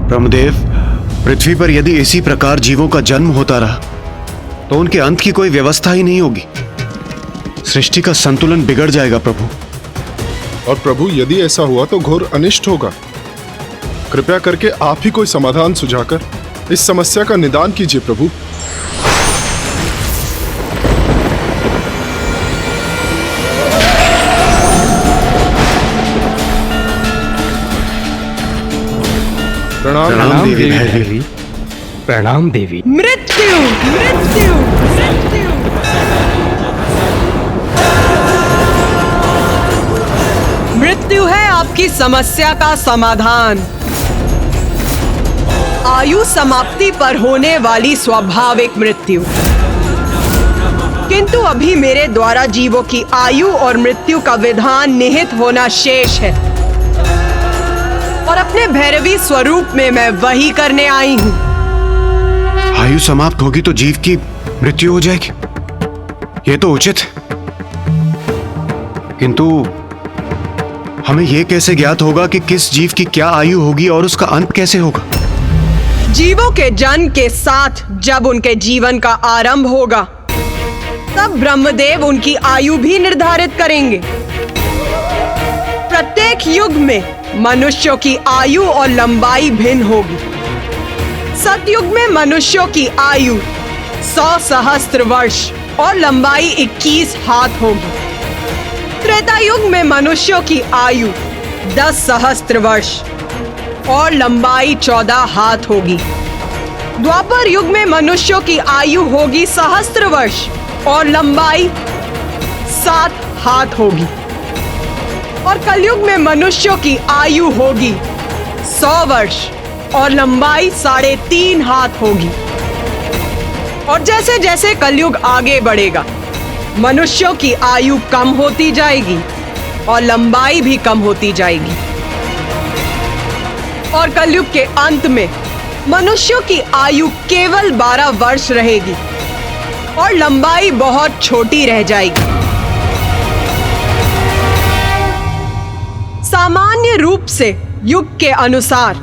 ब्रह्मदेव, पृथ्वी पर यदि इसी प्रकार जीवों का जन्म होता रहा तो उनके अंत की कोई व्यवस्था ही नहीं होगी। सृष्टि का संतुलन बिगड़ जाएगा प्रभु। और प्रभु, यदि ऐसा हुआ तो घोर अनिष्ट होगा। कृपया करके आप ही कोई समाधान सुझाकर इस समस्या का निदान कीजिए प्रभु। प्रणाम देवी भैरवी। प्रणाम देवी। मृत्यु मृत्यु मृत्यु। मृत्यु है आपकी समस्या का समाधान। आयु समाप्ति पर होने वाली स्वाभाविक मृत्यु। किंतु अभी मेरे द्वारा जीवों की आयु और मृत्यु का विधान निहित होना शेष है, और अपने भैरवी स्वरूप में मैं वही करने आई हूं। आयु समाप्त होगी तो जीव की मृत्यु हो जाएगी, ये तो उचित है। किंतु हमें यह कैसे ज्ञात होगा कि किस जीव की क्या आयु होगी और उसका अंत कैसे होगा? जीवों के जन्म के साथ जब उनके जीवन का आरंभ होगा, तब ब्रह्मदेव उनकी आयु भी निर्धारित करेंगे। प्रत्येक युग में मनुष्यों की आयु और लंबाई भिन्न होगी। सतयुग में मनुष्यों की आयु 100 सहस्त्र वर्ष और लंबाई 21 हाथ होगी। त्रेता युग में मनुष्यों की आयु 10 सहस्त्र वर्ष और लंबाई 14 हाथ होगी। द्वापर युग में मनुष्यों की आयु होगी सहस्त्र वर्ष और लंबाई 7 हाथ होगी। और कलयुग में मनुष्यों की आयु होगी 100 वर्ष और लंबाई 3.5 हाथ होगी। और जैसे जैसे कलयुग आगे बढ़ेगा, मनुष्यों की आयु कम होती जाएगी और लंबाई भी कम होती जाएगी। और कलयुग के अंत में मनुष्यों की आयु केवल 12 वर्ष रहेगी और लंबाई बहुत छोटी रह जाएगी। सामान्य रूप से युग के अनुसार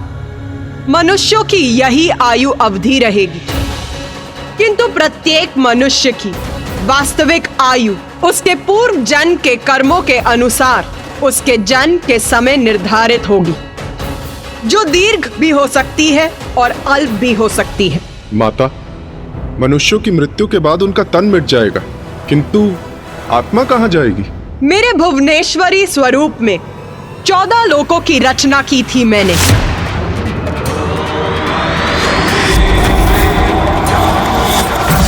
मनुष्यों की यही आयु अवधि रहेगी, किंतु प्रत्येक मनुष्य की वास्तविक आयु उसके पूर्व जन्म के कर्मों के अनुसार उसके जन्म के समय निर्धारित होगी, जो दीर्घ भी हो सकती है और अल्प भी हो सकती है। माता, मनुष्यों की मृत्यु के बाद उनका तन मिट जाएगा, किंतु आत्मा कहाँ जाएगी? मेरे भुवनेश्वरी स्वरूप में 14 लोकों की रचना की थी मैंने।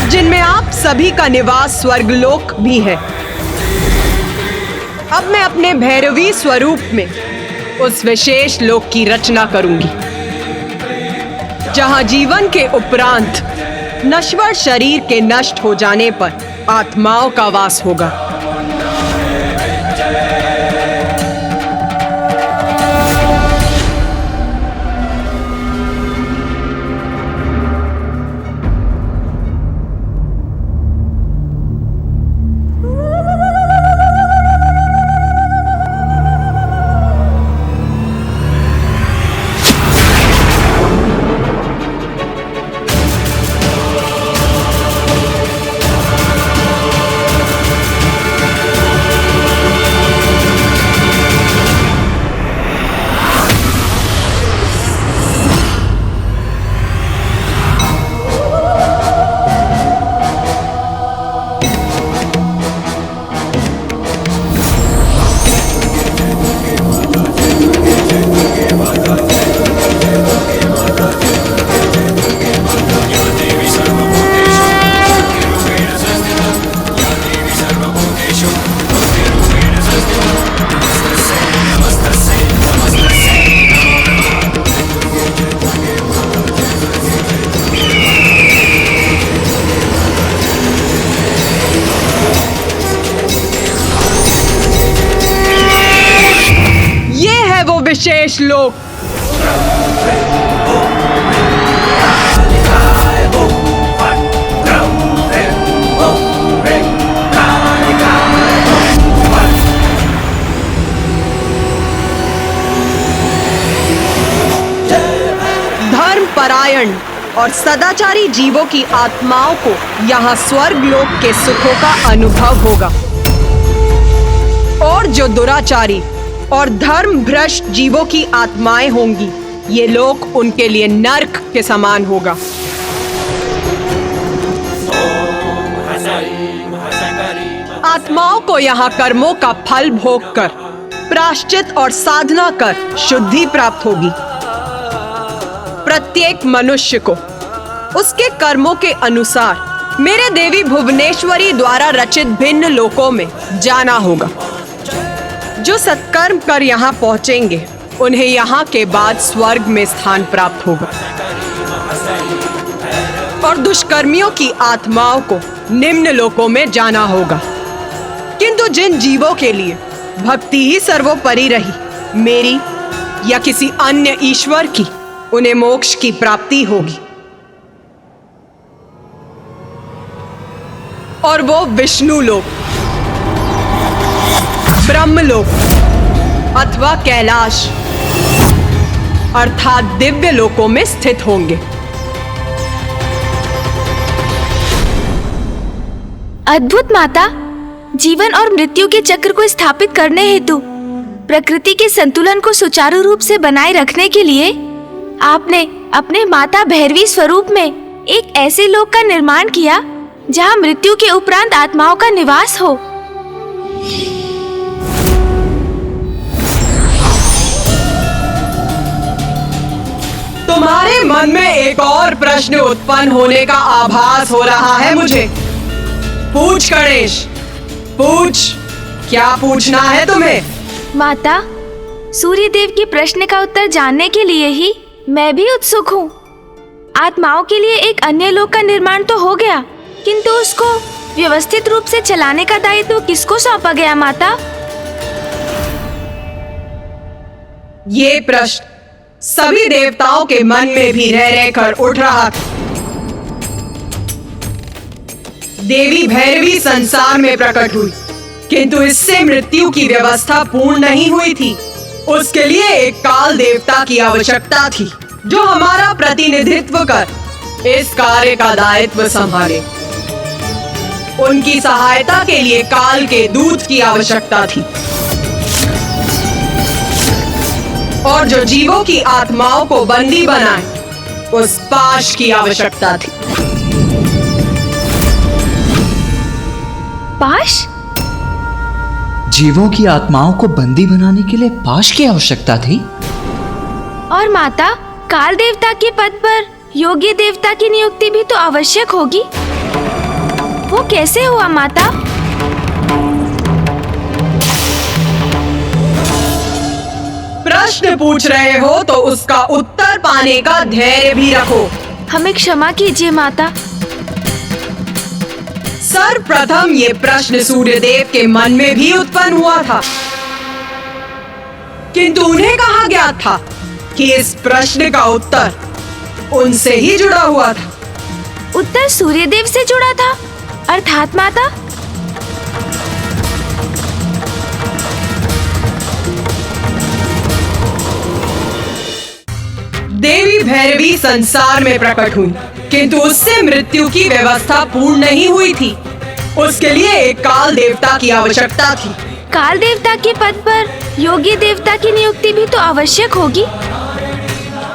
जिनमें आप सभी का निवास स्वर्गलोक भी है। अब मैं अपने भैरवी स्वरूप में उस विशेष लोक की रचना करूंगी, जहां जीवन के उपरांत नश्वर शरीर के नष्ट हो जाने पर आत्माओं का वास होगा। विशेष लोक। परायण और सदाचारी जीवों की आत्माओं को यहाँ स्वर्ग लोक के सुखों का अनुभव होगा, और जो दुराचारी और धर्म भ्रष्ट जीवों की आत्माएं होंगी, ये लोक उनके लिए नर्क के समान होगा। आत्माओं को यहाँ कर्मों का फल भोग कर, प्रायश्चित और साधना कर शुद्धि प्राप्त होगी। प्रत्येक मनुष्य को उसके कर्मों के अनुसार मेरे देवी भुवनेश्वरी द्वारा रचित भिन्न लोकों में जाना होगा। जो सत्कर्म कर यहाँ पहुंचेंगे, उन्हें यहाँ के बाद स्वर्ग में स्थान प्राप्त होगा, और दुष्कर्मियों की आत्माओं को निम्न लोकों में जाना होगा। किंतु जिन जीवों के लिए भक्ति ही सर्वोपरि रही, मेरी या किसी अन्य ईश्वर की, उन्हें मोक्ष की प्राप्ति होगी, और वो विष्णु लोक, ब्रह्मलोक अथवा कैलाश अर्थात दिव्य लोकों में स्थित होंगे। अद्भुत माता, जीवन और मृत्यु के चक्र को स्थापित करने हेतु प्रकृति के संतुलन को सुचारू रूप से बनाए रखने के लिए आपने अपने माता भैरवी स्वरूप में एक ऐसे लोक का निर्माण किया जहां मृत्यु के उपरांत आत्माओं का निवास हो। तुम्हारे मन में एक और प्रश्न उत्पन्न होने का आभास हो रहा है मुझे। पूछ गणेश, पूछ, क्या पूछना है तुम्हें? माता, सूर्य देव के प्रश्न का उत्तर जानने के लिए ही मैं भी उत्सुक हूँ। आत्माओं के लिए एक अन्य लोक का निर्माण तो हो गया, किंतु उसको व्यवस्थित रूप से चलाने का दायित्व किसको सौंपा गया माता? ये प्रश्न सभी देवताओं के मन में भी रह रहकर उठ रहा था। देवी भैरवी संसार में प्रकट हुई, किंतु इससे मृत्यु की व्यवस्था पूर्ण नहीं हुई थी। उसके लिए एक काल देवता की आवश्यकता थी, जो हमारा प्रतिनिधित्व कर इस कार्य का दायित्व संभाले। उनकी सहायता के लिए काल के दूत की आवश्यकता थी, और जो जीवों की आत्माओं को बंदी बनाए, उस पाश की आवश्यकता थी। पाश? जीवों की आत्माओं को बंदी बनाने के लिए पाश की आवश्यकता थी। और माता, काल देवता के पद पर योग्य देवता की नियुक्ति भी तो आवश्यक होगी। वो कैसे हुआ माता? प्रश्न पूछ रहे हो तो उसका उत्तर पाने का धैर्य भी रखो। हमें क्षमा कीजिए माता। सर्वप्रथम ये प्रश्न सूर्यदेव के मन में भी उत्पन्न हुआ था, किंतु उन्हें कहा गया था कि इस प्रश्न का उत्तर उनसे ही जुड़ा हुआ था। उत्तर सूर्यदेव से जुड़ा था, अर्थात माता? देवी भैरवी संसार में प्रकट हुई, किंतु उससे मृत्यु की व्यवस्था पूर्ण नहीं हुई थी। उसके लिए एक काल देवता की आवश्यकता थी। काल देवता के पद पर योग्य देवता की नियुक्ति भी तो आवश्यक होगी।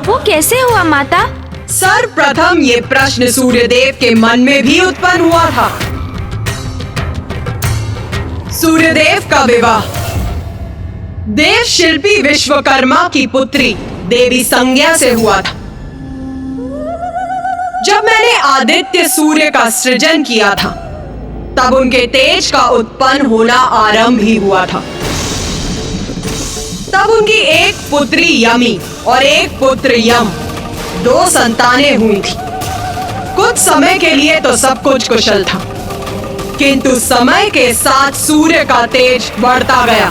वो कैसे हुआ माता? सर्वप्रथम ये प्रश्न सूर्यदेव के मन में भी उत्पन्न हुआ था। सूर्यदेव का विवाह देव शिल्पी विश्वकर्मा की पुत्री देवी संज्ञा से हुआ था। जब मैंने आदित्य सूर्य का सृजन किया था, तब उनके तेज का उत्पन्न होना आरंभ ही हुआ था। तब उनकी एक पुत्री यमी और एक पुत्र यम, 2 संतानें हुई थी। कुछ समय के लिए तो सब कुछ कुशल था, किंतु समय के साथ सूर्य का तेज बढ़ता गया।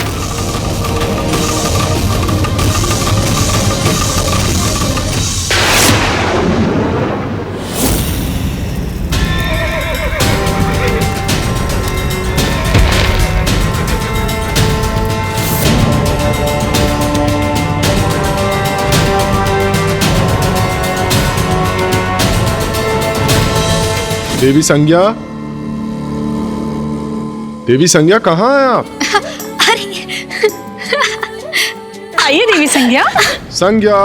देवी संज्ञा, देवी संज्ञा कहाँ हैं आप? आइए देवी संज्ञा। संज्ञा,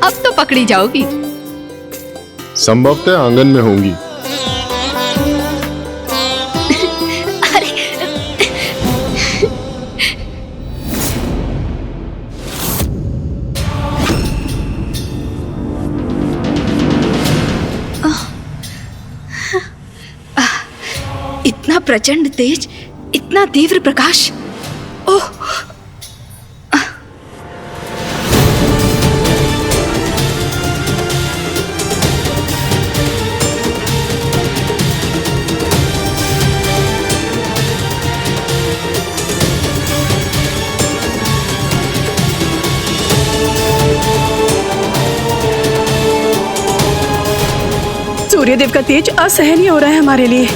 अब तो पकड़ी जाओगी। संभवतः आंगन में होंगी। इतना प्रचंड तेज, इतना तीव्र प्रकाश। ओह, सूर्यदेव का तेज असहनीय हो रहा है हमारे लिए।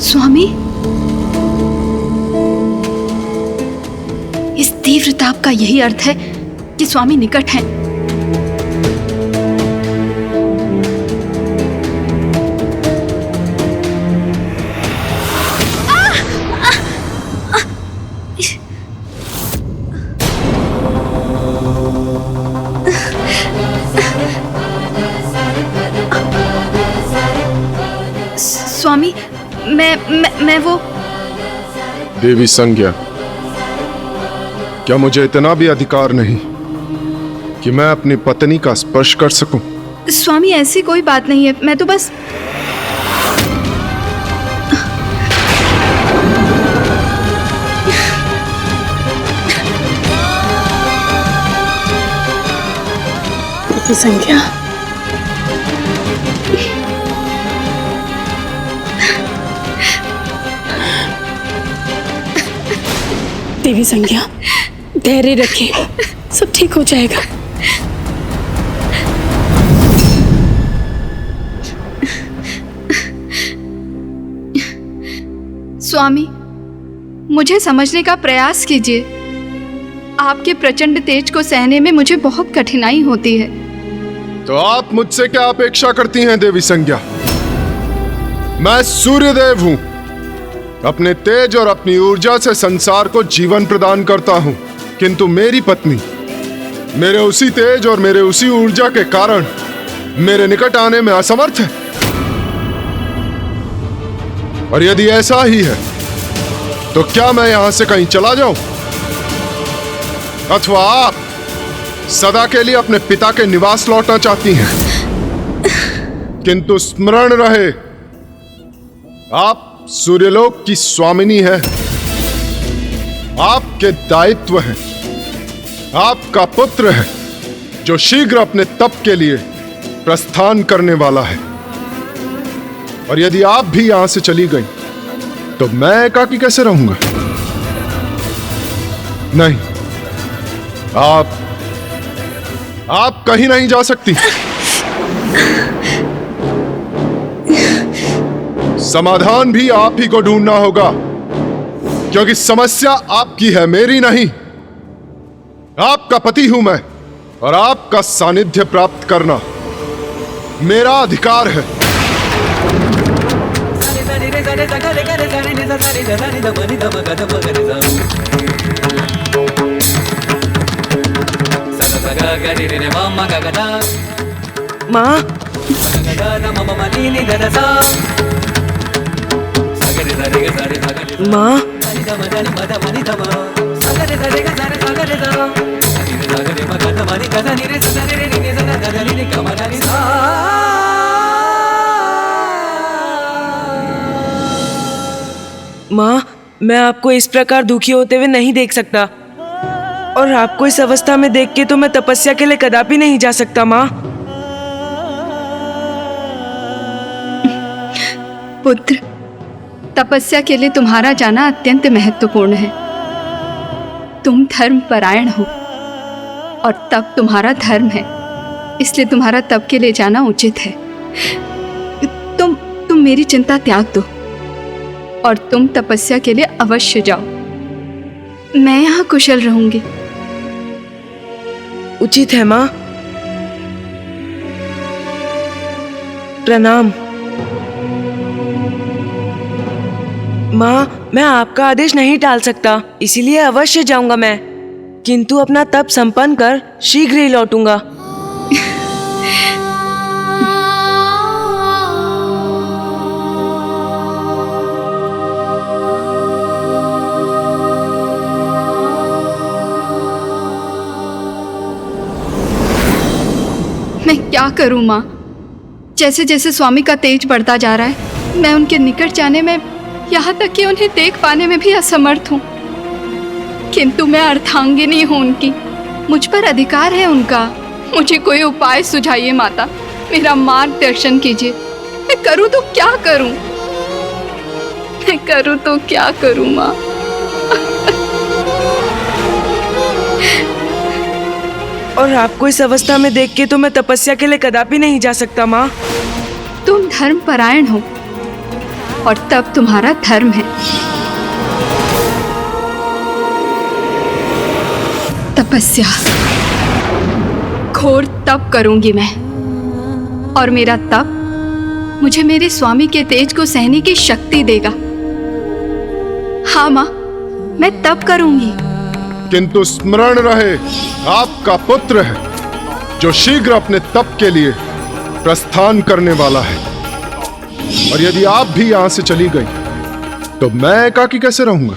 स्वामी, इस तीव्र ताप का यही अर्थ है कि स्वामी निकट हैं। स्वामी, मैं वो। देवी संज्ञा, क्या मुझे इतना भी अधिकार नहीं कि मैं अपनी पत्नी का स्पर्श कर सकूं? स्वामी, ऐसी कोई बात नहीं है, मैं तो बस। देवी संज्ञा, देवी संज्ञा, धैर्य रखिए, सब ठीक हो जाएगा। स्वामी, मुझे समझने का प्रयास कीजिए। आपके प्रचंड तेज को सहने में मुझे बहुत कठिनाई होती है। तो आप मुझसे क्या अपेक्षा करती हैं देवी संज्ञा? मैं सूर्यदेव हूं। अपने तेज और अपनी ऊर्जा से संसार को जीवन प्रदान करता हूं, किंतु मेरी पत्नी मेरे उसी तेज और मेरे उसी ऊर्जा के कारण मेरे निकट आने में असमर्थ है। और यदि ऐसा ही है तो क्या मैं यहां से कहीं चला जाऊं, अथवा आप सदा के लिए अपने पिता के निवास लौटना चाहती हैं? किंतु स्मरण रहे, आप सूर्यलोक की स्वामिनी है। आपके दायित्व है। आपका पुत्र है जो शीघ्र अपने तप के लिए प्रस्थान करने वाला है। और यदि आप भी यहां से चली गई तो मैं एकाकी कैसे रहूंगा? नहीं, आप कहीं नहीं जा सकती। समाधान भी आप ही को ढूंढना होगा, क्योंकि समस्या आपकी है, मेरी नहीं। आपका पति हूं मैं, और आपका सानिध्य प्राप्त करना मेरा अधिकार है। माँ, माँ, माँ, मैं आपको इस प्रकार दुखी होते हुए नहीं देख सकता, और आपको इस अवस्था में देख के तो मैं तपस्या के लिए कदापि नहीं जा सकता। माँ, पुत्र, तपस्या के लिए तुम्हारा जाना अत्यंत महत्वपूर्ण है। तुम धर्म परायण हो और तप तुम्हारा धर्म है, इसलिए तुम्हारा तप के लिए जाना उचित है। तुम मेरी चिंता त्याग दो और तुम तपस्या के लिए अवश्य जाओ। मैं यहाँ कुशल रहूंगी। उचित है माँ। प्रणाम। माँ, मैं आपका आदेश नहीं टाल सकता, इसीलिए अवश्य जाऊंगा मैं, किंतु अपना तप संपन्न कर शीघ्र ही लौटूंगा। मैं क्या करूं माँ? जैसे जैसे स्वामी का तेज बढ़ता जा रहा है, मैं उनके निकट जाने में, यहाँ तक कि उन्हें देख पाने में भी असमर्थ हूँ। किंतु मैं अर्धांगिनी हूँ उनकी, मुझ पर अधिकार है उनका। मुझे कोई उपाय सुझाइए माता, मेरा मार्गदर्शन कीजिए। मैं करूँ तो क्या करूँ? मैं करूँ तो क्या करूँ माँ? और आपको इस अवस्था में देख के तो मैं तपस्या के लिए कदापि नहीं जा सकता माँ। तुम धर्म परायण हो और तब तुम्हारा धर्म है। तपस्या, घोर तप करूंगी मैं, और मेरा तप मुझे मेरे स्वामी के तेज को सहने की शक्ति देगा। हाँ माँ, मैं तप करूंगी। किंतु स्मरण रहे, आपका पुत्र है जो शीघ्र अपने तप के लिए प्रस्थान करने वाला है, और यदि आप भी यहां से चली गई तो मैं एकाकी कैसे रहूंगा?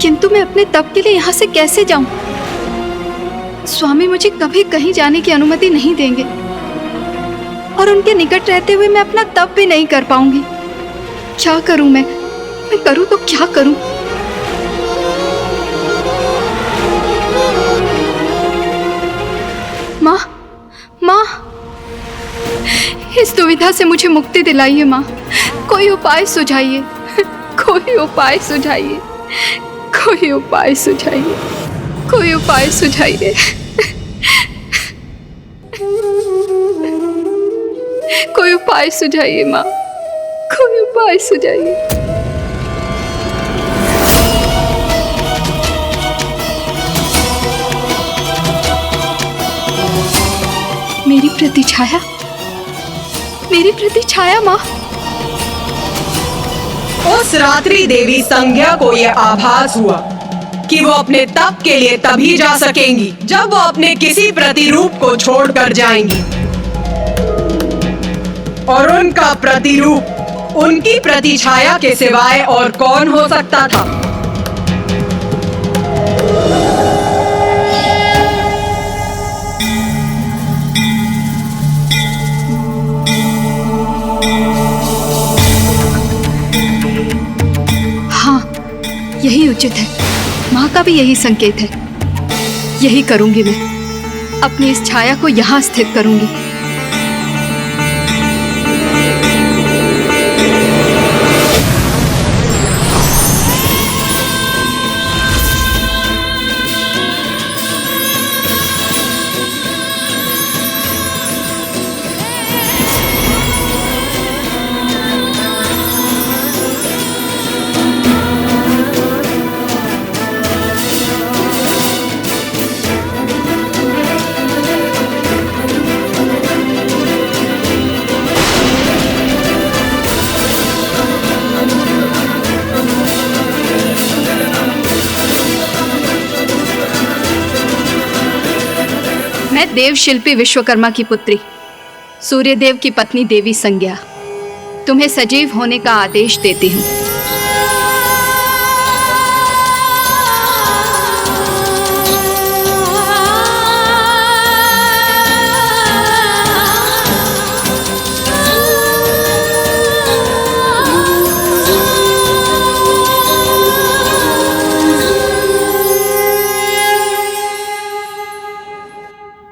किंतु मैं अपने तप के लिए यहाँ से कैसे जाऊं? स्वामी मुझे कभी कहीं जाने की अनुमति नहीं देंगे, और उनके निकट रहते हुए मैं अपना तप भी नहीं कर पाऊंगी। क्या करूं मैं करूं तो क्या करूं? माँ, इस दुविधा से मुझे मुक्ति दिलाइए माँ। कोई उपाय सुझाइए, कोई उपाय सुझाइए, कोई उपाय सुझाइए, कोई उपाय सुझाइए। कोई उपाय सुझाइए माँ, कोई उपाय सुझाइए। मेरी प्रतिछाया माँ। उस रात्रि देवी संज्ञा को यह आभास हुआ कि वो अपने तप के लिए तभी जा सकेंगी जब वो अपने किसी प्रतिरूप को छोड़कर जाएंगी, और उनका प्रतिरूप उनकी प्रतिछाया के सिवाय और कौन हो सकता था? यही उचित है, माँ का भी यही संकेत है। यही करूंगी मैं, अपनी इस छाया को यहाँ स्थित करूंगी। मैं देव शिल्पी विश्वकर्मा की पुत्री, सूर्यदेव की पत्नी देवी संज्ञा, तुम्हें सजीव होने का आदेश देती हूँ।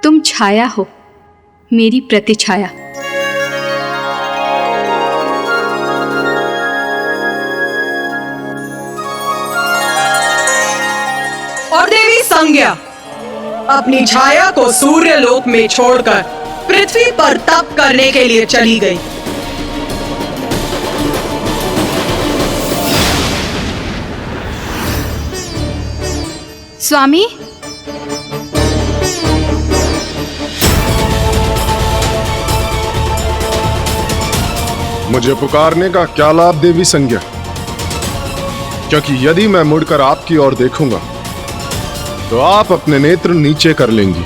तुम छाया हो, मेरी प्रतिछाया। और देवी संज्ञा अपनी छाया को सूर्यलोक में छोड़कर पृथ्वी पर तप करने के लिए चली गई। स्वामी, मुझे पुकारने का क्या लाभ देवी संज्ञा? क्योंकि यदि मैं मुड़कर आपकी ओर देखूंगा तो आप अपने नेत्र नीचे कर लेंगी।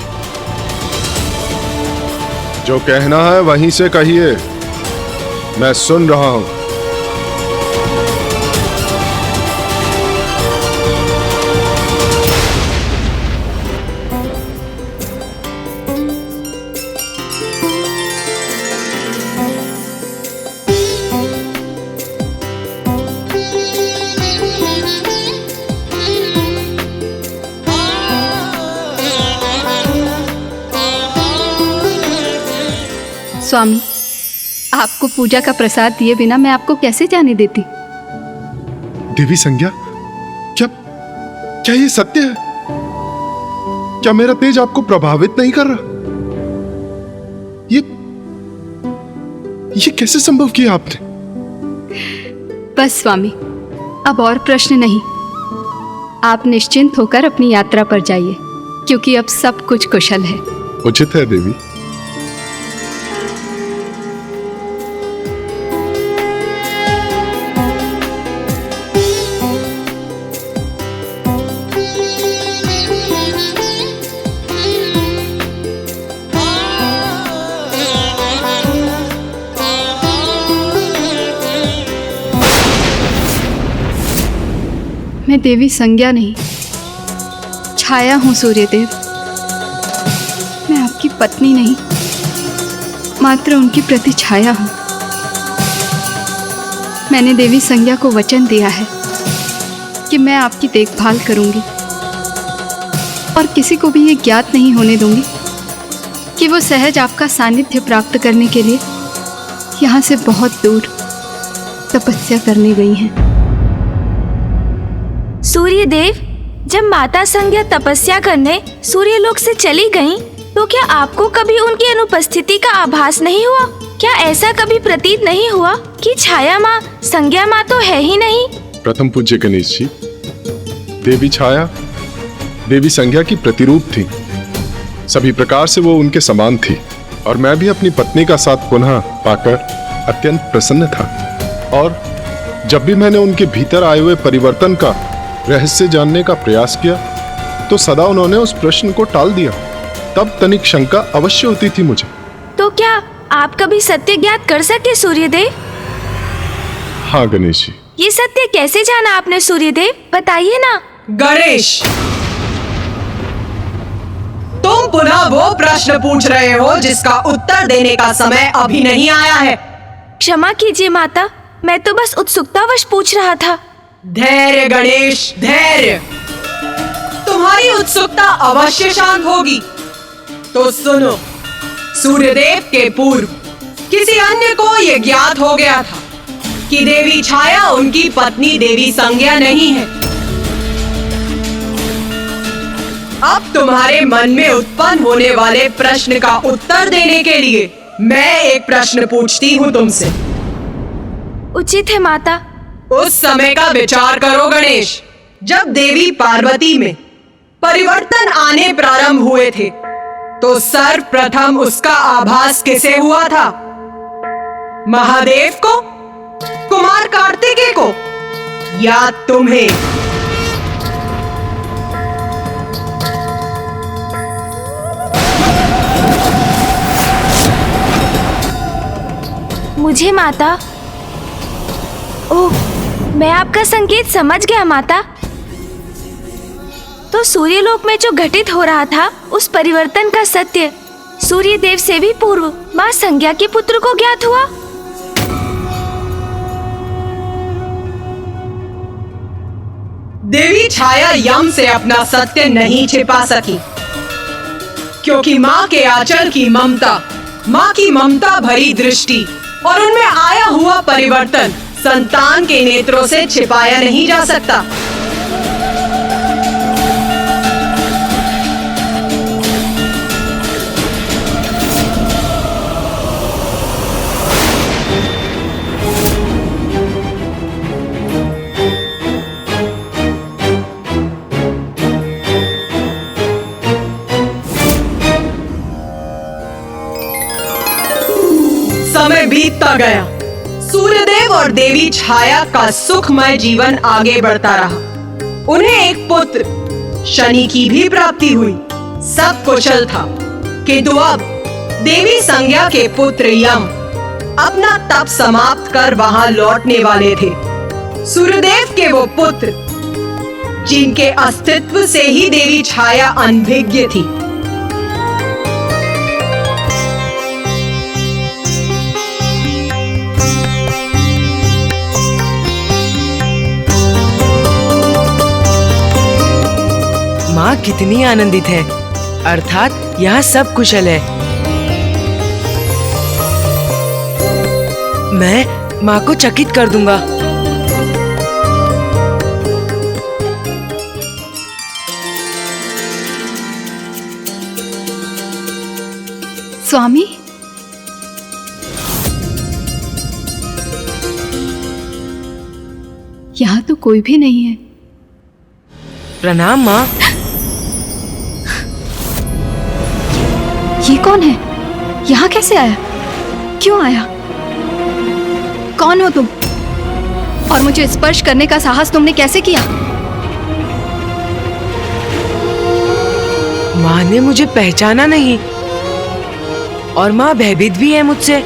जो कहना है वहीं से कहिए, मैं सुन रहा हूं। स्वामी, आपको पूजा का प्रसाद दिए बिना मैं आपको कैसे जाने देती? देवी संज्ञा, क्या क्या ये सत्य है? क्या मेरा तेज आपको प्रभावित नहीं कर रहा? ये कैसे संभव किया आपने? बस स्वामी, अब और प्रश्न नहीं। आप निश्चिंत होकर अपनी यात्रा पर जाइए, क्योंकि अब सब कुछ कुशल है। उचित है देवी। मैं देवी संज्ञा नहीं, छाया हूं सूर्यदेव। मैं आपकी पत्नी नहीं, मात्र उनकी प्रति छाया हूं। मैंने देवी संज्ञा को वचन दिया है कि मैं आपकी देखभाल करूंगी और किसी को भी ये ज्ञात नहीं होने दूंगी कि वो सहज आपका सानिध्य प्राप्त करने के लिए यहाँ से बहुत दूर तपस्या करने गई हैं। सूर्यदेव, जब माता संज्ञा तपस्या करने सूर्यलोक से चली गईं, तो क्या आपको कभी उनकी अनुपस्थिति का आभास नहीं हुआ? क्या ऐसा कभी प्रतीत नहीं हुआ कि छाया माँ संज्ञा माँ तो है ही नहीं? प्रथम पूज्य गणेश जी, देवी छाया देवी संज्ञा की प्रतिरूप थी। सभी प्रकार से वो उनके समान थी और मैं भी अपनी पत्नी का साथ पुनः पाकर अत्यंत प्रसन्न था। और जब भी मैंने उनके भीतर आए हुए परिवर्तन का रहस्य जानने का प्रयास किया तो सदा उन्होंने उस प्रश्न को टाल दिया। तब तनिक शंका अवश्य होती थी मुझे। तो क्या आप कभी सत्य ज्ञात कर सके सूर्यदेव? हाँ गणेश जी। ये सत्य कैसे जाना आपने सूर्यदेव, बताइए ना। गणेश, तुम पुनः वो प्रश्न पूछ रहे हो जिसका उत्तर देने का समय अभी नहीं आया है। क्षमा कीजिए माता, मैं तो बस उत्सुकतावश पूछ रहा था। धैर्य गणेश, धैर्य। तुम्हारी उत्सुकता अवश्य शांत होगी। तो सुनो, सूर्यदेव के पूर्व किसी अन्य को यह ज्ञात हो गया था कि देवी छाया उनकी पत्नी देवी संज्ञा नहीं है। अब तुम्हारे मन में उत्पन्न होने वाले प्रश्न का उत्तर देने के लिए मैं एक प्रश्न पूछती हूँ तुमसे। उचित है माता। उस समय का विचार करो गणेश, जब देवी पार्वती में परिवर्तन आने प्रारंभ हुए थे तो सर्वप्रथम उसका आभास किसे हुआ था? महादेव को, कुमार कार्तिकेय को, या तुम्हें? मुझे माता। ओह, मैं आपका संकेत समझ गया माता। तो सूर्यलोक में जो घटित हो रहा था उस परिवर्तन का सत्य सूर्यदेव से भी पूर्व माँ संज्ञा के पुत्र को ज्ञात हुआ। देवी छाया यम से अपना सत्य नहीं छिपा सकी, क्योंकि माँ के आंचल की ममता, माँ की ममता भरी दृष्टि और उनमें आया हुआ परिवर्तन संतान के नेत्रों से छिपाया नहीं जा सकता। समय बीतता गया। सूर्यदेव और देवी छाया का सुखमय जीवन आगे बढ़ता रहा। उन्हें एक पुत्र शनि की भी प्राप्ति हुई। सब कुशल था, किंतु अब देवी संज्ञा के पुत्र यम अपना तप समाप्त कर वहां लौटने वाले थे। सूर्यदेव के वो पुत्र जिनके अस्तित्व से ही देवी छाया अनभिज्ञ थी। माँ कितनी आनंदित है, अर्थात यहाँ सब कुशल है। मैं माँ को चकित कर दूंगा। स्वामी, यहाँ तो कोई भी नहीं है। प्रणाम माँ। ये कौन है? यहाँ कैसे आया? क्यों आया? कौन हो तुम? और मुझे स्पर्श करने का साहस तुमने कैसे किया? माँ ने मुझे पहचाना नहीं और माँ भयभीत भी है मुझसे।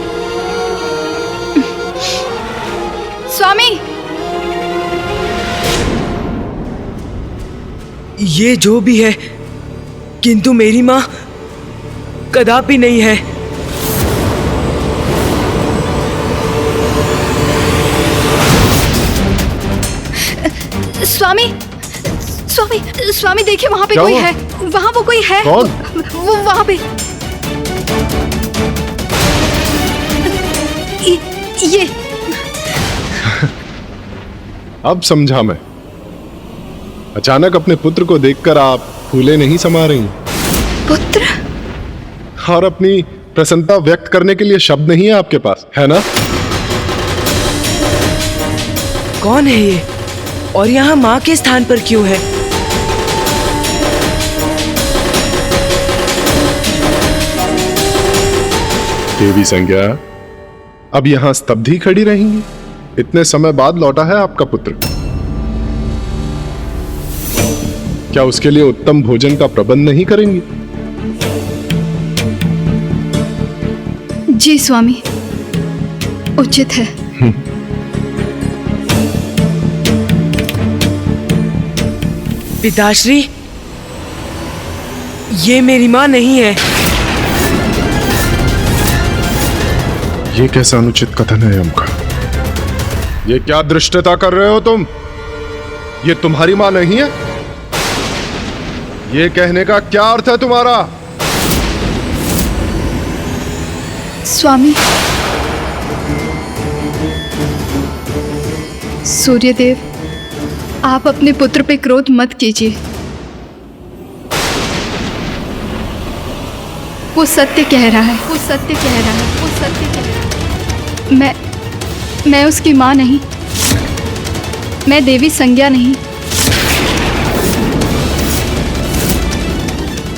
स्वामी, ये जो भी है, किंतु मेरी माँ कदापि नहीं है। स्वामी, स्वामी, स्वामी देखिए वहाँ पे क्या कोई हुआ? है। वहाँ वो कोई है। कौन? वो वहाँ पे। ये अब समझा मैं। अचानक अपने पुत्र को देखकर आप फूले नहीं समा रही पुत्र। और अपनी प्रसन्नता व्यक्त करने के लिए शब्द नहीं है आपके पास, है ना? कौन है ये और यहाँ माँ के स्थान पर क्यों है? देवी संज्ञा, अब यहाँ स्तब्ध ही खड़ी रहेंगी? इतने समय बाद लौटा है आपका पुत्र। क्या उसके लिए उत्तम भोजन का प्रबंध नहीं करेंगी? जी स्वामी, उचित है। पिताश्री, ये मेरी माँ नहीं है। ये कैसा अनुचित कथन है यम का? ये क्या दृष्टता कर रहे हो तुम? ये तुम्हारी माँ नहीं है? ये कहने का क्या अर्थ है तुम्हारा? स्वामी, सूर्यदेव, आप अपने पुत्र पे क्रोध मत कीजिए। वो सत्य कह रहा है। वो सत्य कह रहा है। वो सत्य कह रहा है। मैं उसकी माँ नहीं। मैं देवी संज्ञा नहीं।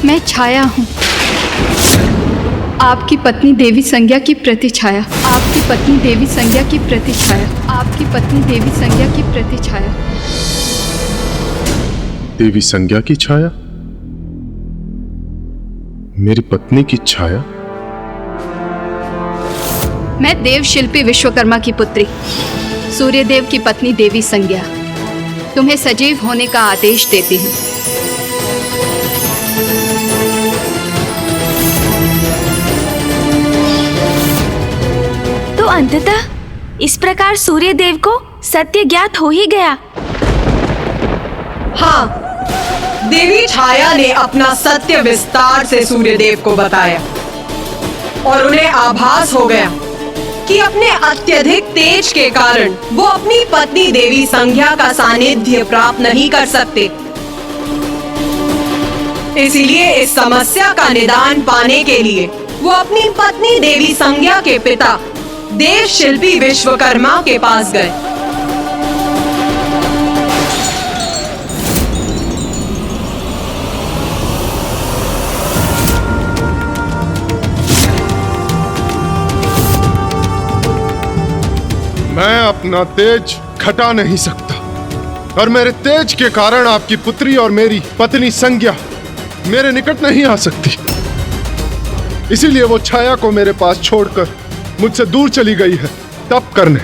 मैं छाया हूँ, आपकी पत्नी देवी संज्ञा की प्रतिछाया। आपकी पत्नी देवी संज्ञा की प्रतिछाया। आपकी पत्नी देवी संज्ञा की प्रतिछाया। देवी संज्ञा की छाया? मेरी पत्नी की छाया? मैं देव शिल्पी विश्वकर्मा की पुत्री, सूर्यदेव की पत्नी देवी संज्ञा, तुम्हें सजीव होने का आदेश देती हूँ। तो अंततः इस प्रकार सूर्यदेव को सत्य ज्ञात हो ही गया। हाँ, देवी छाया ने अपना सत्य विस्तार से सूर्यदेव को बताया और उन्हें आभास हो गया कि अपने अत्यधिक तेज के कारण वो अपनी पत्नी देवी संज्ञा का सानिध्य प्राप्त नहीं कर सकते। इसीलिए इस समस्या का निदान पाने के लिए वो अपनी पत्नी देवी संज्ञा के पिता देव शिल्पी विश्वकर्मा के पास गए। अपना तेज घटा नहीं सकता, और मेरे तेज के कारण आपकी पुत्री और मेरी पत्नी संज्ञा मेरे निकट नहीं आ सकती। इसीलिए वो छाया को मेरे पास छोड़कर मुझसे दूर चली गई है तप करने।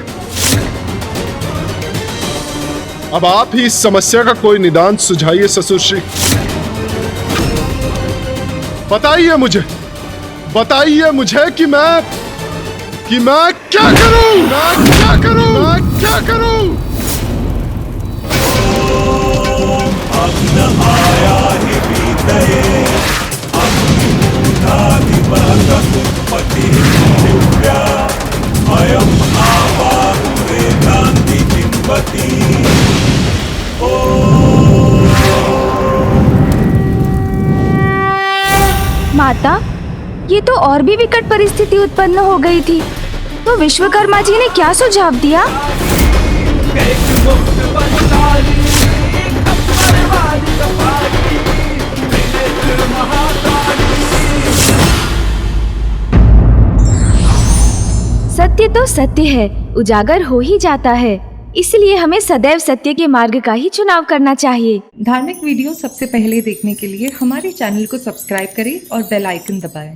अब आप ही इस समस्या का कोई निदान सुझाइए ससुर श्री। बताइए मुझे कि मैं क्या करूं? मैं क्या करूं? माता, ये तो और भी विकट परिस्थिति उत्पन्न हो गई थी, तो विश्वकर्मा जी ने क्या सुझाव दिया? सत्य तो सत्य है, उजागर हो ही जाता है, इसलिए हमें सदैव सत्य के मार्ग का ही चुनाव करना चाहिए। धार्मिक वीडियो सबसे पहले देखने के लिए हमारे चैनल को सब्सक्राइब करें और बेल आइकन दबाएं।